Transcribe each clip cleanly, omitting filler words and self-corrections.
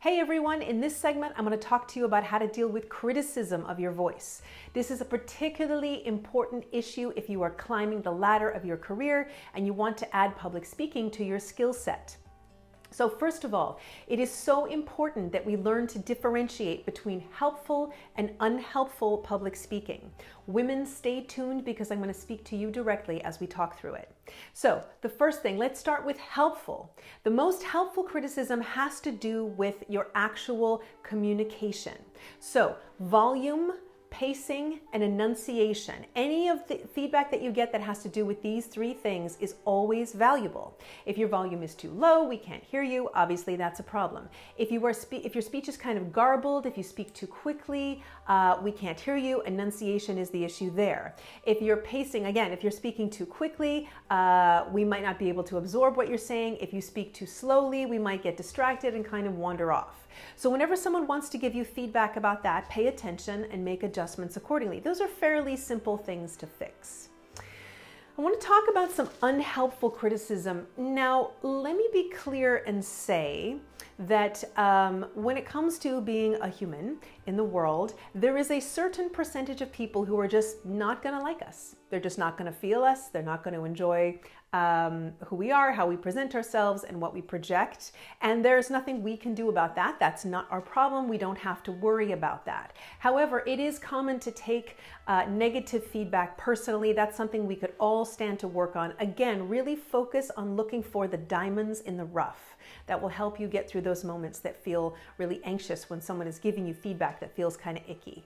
Hey everyone, in this segment, I'm going to talk to you about how to deal with criticism of your voice. This is a particularly important issue if you are climbing the ladder of your career and you want to add public speaking to your skill set. So first of all, it is so important that we learn to differentiate between helpful and unhelpful public speaking. Women, stay tuned because I'm going to speak to you directly as we talk through it. So the first thing, let's start with helpful. The most helpful criticism has to do with your actual communication. So volume, pacing, and enunciation. Any of the feedback that you get that has to do with these three things is always valuable. If your volume is too low, we can't hear you, obviously that's a problem. If your speech is kind of garbled, if you speak too quickly, we can't hear you, enunciation is the issue there. If you're pacing, again, if you're speaking too quickly, we might not be able to absorb what you're saying. If you speak too slowly, we might get distracted and kind of wander off. So whenever someone wants to give you feedback about that, pay attention and make adjustments accordingly. Those are fairly simple things to fix. I want to talk about some unhelpful criticism. Now, let me be clear and say that when it comes to being a human in the world, there is a certain percentage of people who are just not going to like us. They're just not going to feel us. They're not going to enjoy who we are, how we present ourselves, and what we project. And there's nothing we can do about that. That's not our problem. We don't have to worry about that. However, it is common to take negative feedback personally. That's something we could all stand to work on. Again, really focus on looking for the diamonds in the rough. That will help you get through those moments that feel really anxious when someone is giving you feedback that feels kind of icky.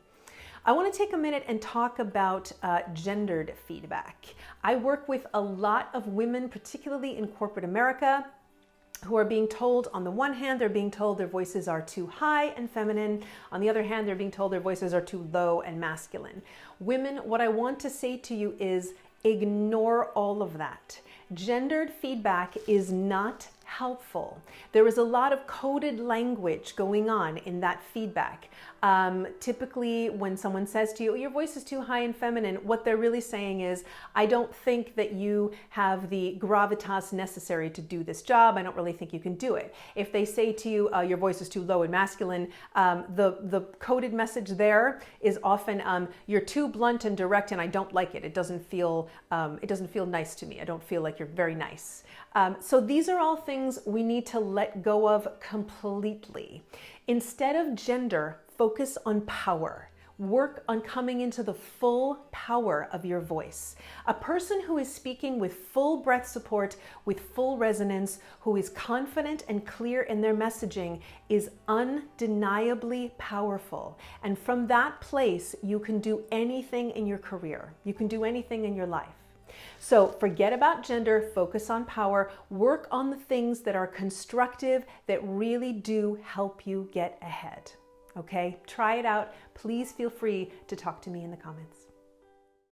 I want to take a minute and talk about gendered feedback. I work with a lot of women, particularly in corporate America, who are being told, on the one hand, they're being told their voices are too high and feminine. On the other hand, they're being told their voices are too low and masculine. Women, what I want to say to you is ignore all of that. Gendered feedback is not helpful. There is a lot of coded language going on in that feedback. Typically, when someone says to you, your voice is too high and feminine, what they're really saying is, I don't think that you have the gravitas necessary to do this job. I don't really think you can do it. If they say to you, your voice is too low and masculine, the coded message there is often, you're too blunt and direct and I don't like it. It doesn't feel nice to me. I don't feel like you're very nice. So these are all things we need to let go of completely. Instead of gender, focus on power. Work on coming into the full power of your voice. A person who is speaking with full breath support, with full resonance, who is confident and clear in their messaging is undeniably powerful. And from that place, you can do anything in your career. You can do anything in your life. So forget about gender, focus on power, work on the things that are constructive, that really do help you get ahead. Okay, try it out. Please feel free to talk to me in the comments.